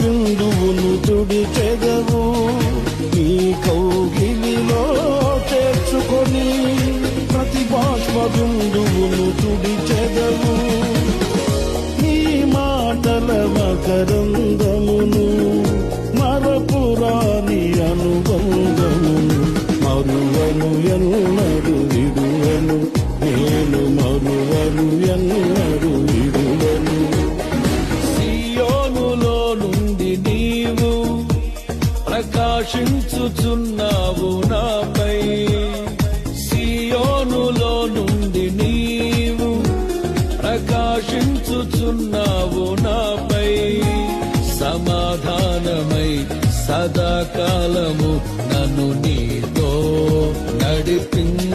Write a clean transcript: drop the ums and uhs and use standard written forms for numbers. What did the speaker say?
బిందువును తుడిచెదవు, నీ కౌగిలిలో చేర్చుకొని ప్రతి బాష్ప బిందువును తుడిచెదవు. నీ మాటల మకరందమును మరపురాని అనుబంధమును మరువను ఎన్నడు విడువను, నేను మరువను ఎన్నడు విడువను. సియోనులో నుండి నీవు ప్రకాశించుచున్నావు నాపై, సియోనులో నుండి నీవు ప్రకాశించుచున్నావు నాపై. సమాధానమై సదాకాలము నన్ను నీతో నడిపించుచున్నావు.